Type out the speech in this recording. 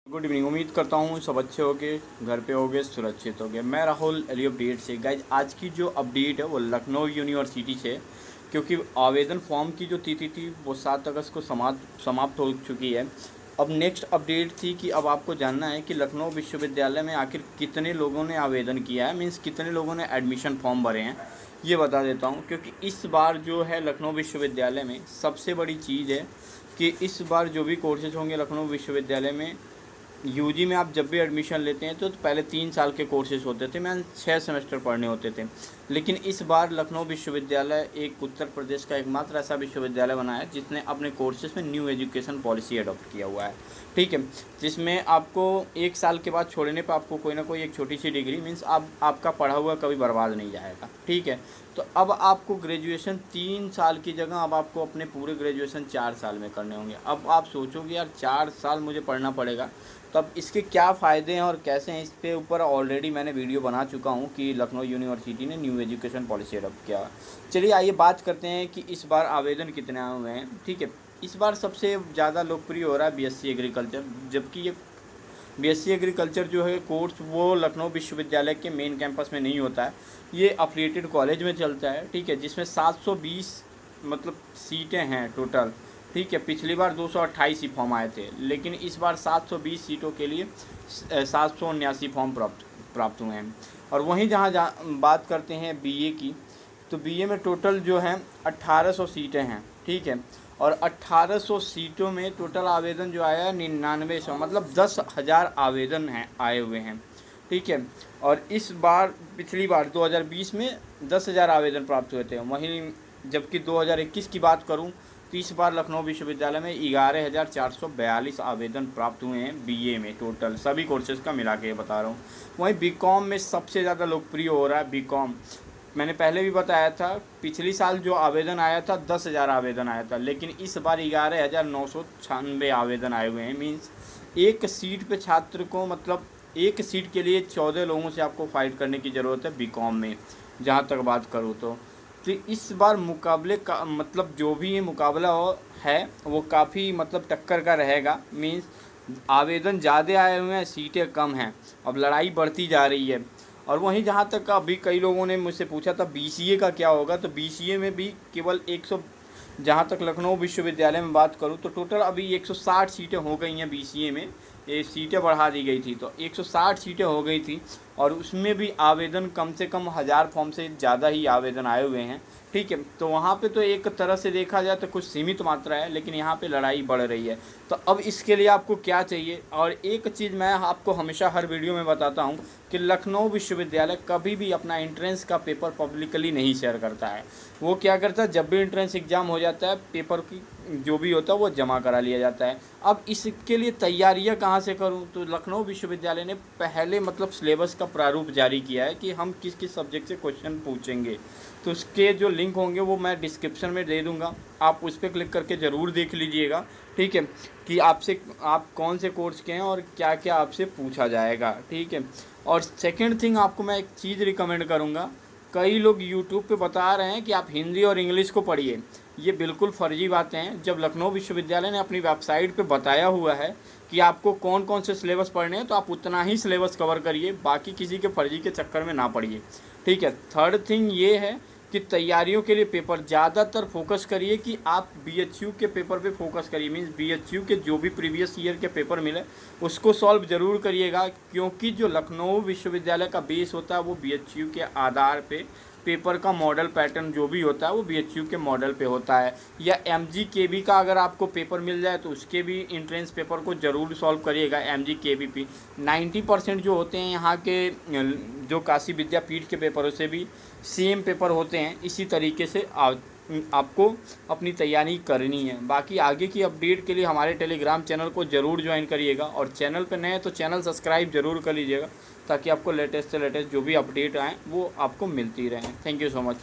Good evening. उम्मीद करता हूँ सब अच्छे होंगे, घर पे होंगे, सुरक्षित होंगे। मैं राहुल अली अपडेट से। गाइज आज की जो अपडेट है वो लखनऊ यूनिवर्सिटी से, क्योंकि आवेदन फॉर्म की जो तिथि थी वो 7 अगस्त को समाप्त हो चुकी है। अब नेक्स्ट अपडेट थी कि अब आपको जानना है कि लखनऊ विश्वविद्यालय में आखिर कितने लोगों ने आवेदन किया है, मीन्स कितने लोगों ने एडमिशन फॉर्म भरे हैं, ये बता देता हूँ। क्योंकि इस बार जो है लखनऊ विश्वविद्यालय में सबसे बड़ी चीज़ है कि इस बार जो भी कोर्सेज होंगे लखनऊ विश्वविद्यालय में, यूजी में आप जब भी एडमिशन लेते हैं तो पहले 3 साल के कोर्सेज होते थे, मैं 6 सेमेस्टर पढ़ने होते थे। लेकिन इस बार लखनऊ विश्वविद्यालय एक उत्तर प्रदेश का एकमात्र ऐसा विश्वविद्यालय बना है जिसने अपने कोर्सेज में न्यू एजुकेशन पॉलिसी अडॉप्ट किया हुआ है। ठीक है, जिसमें आपको 1 साल के बाद छोड़ने पर आपको कोई ना कोई एक छोटी सी डिग्री, मीन्स आपका पढ़ा हुआ कभी बर्बाद नहीं जाएगा। ठीक है, तो अब आपको ग्रेजुएशन 3 साल की जगह अब आपको अपने पूरे ग्रेजुएशन 4 साल में करने होंगे। अब आप सोचोगे यार 4 साल मुझे पढ़ना पड़ेगा, तब इसके क्या फ़ायदे हैं और कैसे हैं, इस पे ऊपर ऑलरेडी मैंने वीडियो बना चुका हूँ कि लखनऊ यूनिवर्सिटी ने न्यू एजुकेशन पॉलिसी अडॉप्ट किया। चलिए आइए बात करते हैं कि इस बार आवेदन कितने आए हुए हैं। ठीक है, इस बार सबसे ज़्यादा लोकप्रिय हो रहा है बीएससी एग्रीकल्चर, जबकि ये बीएससी एग्रीकल्चर जो है कोर्स वो लखनऊ विश्वविद्यालय के मेन कैंपस में नहीं होता है, ये अफिलिएटेड कॉलेज में चलता है। ठीक है, जिसमें 720 मतलब सीटें हैं टोटल। ठीक है, पिछली बार 228 ही फॉर्म आए थे, लेकिन इस बार 720 सीटों के लिए 779 फॉर्म प्राप्त हुए हैं। और वहीं जहाँ बात करते हैं बीए की, तो बीए में टोटल जो है 1800 सीटें हैं। ठीक है, और 1800 सीटों में टोटल आवेदन जो आया है 9900, मतलब 10,000 आवेदन हैं आए हुए हैं। ठीक है, और इस बार पिछली बार 2020 में 10,000 आवेदन प्राप्त हुए थे। वहीं जबकि 2021 की बात करूं तो इस बार लखनऊ विश्वविद्यालय में 11,442 आवेदन प्राप्त हुए हैं बीए में, टोटल सभी कोर्सेज़ का मिला के बता रहा हूँ। वहीं बीकॉम में सबसे ज़्यादा लोकप्रिय हो रहा है बीकॉम। मैंने पहले भी बताया था, पिछली साल जो आवेदन आया था 10,000 आवेदन आया था, लेकिन इस बार 11,996 आवेदन आए हुए हैं। मीन्स एक सीट पे छात्र को, मतलब एक सीट के लिए 14 लोगों से आपको फाइट करने की ज़रूरत है बीकॉम में, जहाँ तक बात करूँ तो इस बार मुकाबले का मतलब जो भी ये मुकाबला है वो काफ़ी मतलब टक्कर का रहेगा। मीन्स आवेदन ज़्यादा आए हुए हैं, सीटें कम हैं, अब लड़ाई बढ़ती जा रही है। और वहीं जहाँ तक अभी कई लोगों ने मुझसे पूछा था बीसीए का क्या होगा, तो बीसीए में भी केवल 100, जहाँ तक लखनऊ विश्वविद्यालय में बात करूँ तो टोटल अभी 160 सीटें हो गई हैं बीसीए में। ये सीटें बढ़ा दी गई थी तो 160 सीटें हो गई थी, और उसमें भी आवेदन कम से कम 1000 फॉर्म से ज़्यादा ही आवेदन आए हुए हैं। ठीक है, तो वहाँ पे तो एक तरह से देखा जाए तो कुछ सीमित मात्रा है, लेकिन यहाँ पे लड़ाई बढ़ रही है। तो अब इसके लिए आपको क्या चाहिए, और एक चीज़ मैं आपको हमेशा हर वीडियो में बताता हूँ कि लखनऊ विश्वविद्यालय कभी भी अपना एंट्रेंस का पेपर पब्लिकली नहीं शेयर करता है। वो क्या करता है, जब भी एंट्रेंस एग्ज़ाम हो जाता है पेपर की जो भी होता है वो जमा करा लिया जाता है। अब इसके लिए तैयारियां कहाँ से करूँ, तो लखनऊ विश्वविद्यालय ने पहले मतलब सिलेबस का प्रारूप जारी किया है कि हम किस किस सब्जेक्ट से क्वेश्चन पूछेंगे। तो उसके जो लिंक होंगे वो मैं डिस्क्रिप्शन में दे दूँगा, आप उस पर क्लिक करके ज़रूर देख लीजिएगा। ठीक है, कि आप कौन से कोर्स के हैं और क्या क्या आपसे पूछा जाएगा। ठीक है, और सेकेंड थिंग आपको मैं एक चीज़ रिकमेंड करूँगा, कई लोग यूट्यूब पे बता रहे हैं कि आप हिंदी और इंग्लिश को पढ़िए, ये बिल्कुल फर्जी बातें हैं। जब लखनऊ विश्वविद्यालय ने अपनी वेबसाइट पे बताया हुआ है कि आपको कौन कौन से सिलेबस पढ़ने हैं, तो आप उतना ही सिलेबस कवर करिए, बाकी किसी के फर्जी के चक्कर में ना पड़िए। ठीक है, थर्ड थिंग ये है कि तैयारियों के लिए पेपर ज़्यादातर फोकस करिए कि आप बीएचयू के पेपर पे फोकस करिए। मीन्स बीएचयू के जो भी प्रीवियस ईयर के पेपर मिले उसको सॉल्व ज़रूर करिएगा, क्योंकि जो लखनऊ विश्वविद्यालय का बेस होता है वो बीएचयू के आधार पे पेपर का मॉडल पैटर्न जो भी होता है वो बीएचयू के मॉडल पे होता है। या एमजीकेबी का अगर आपको पेपर मिल जाए तो उसके भी इंट्रेंस पेपर को ज़रूर सॉल्व करिएगा। एमजीकेबी 90% जो होते हैं यहाँ के जो काशी विद्यापीठ के पेपरों से भी सेम पेपर होते हैं। इसी तरीके से आपको अपनी तैयारी करनी है। बाकी आगे की अपडेट के लिए हमारे टेलीग्राम चैनल को ज़रूर ज्वाइन करिएगा, और चैनल पर नए हैं तो चैनल सब्सक्राइब ज़रूर कर लीजिएगा, ताकि आपको लेटेस्ट से लेटेस्ट जो भी अपडेट आएँ वो आपको मिलती रहें। Thank you so much.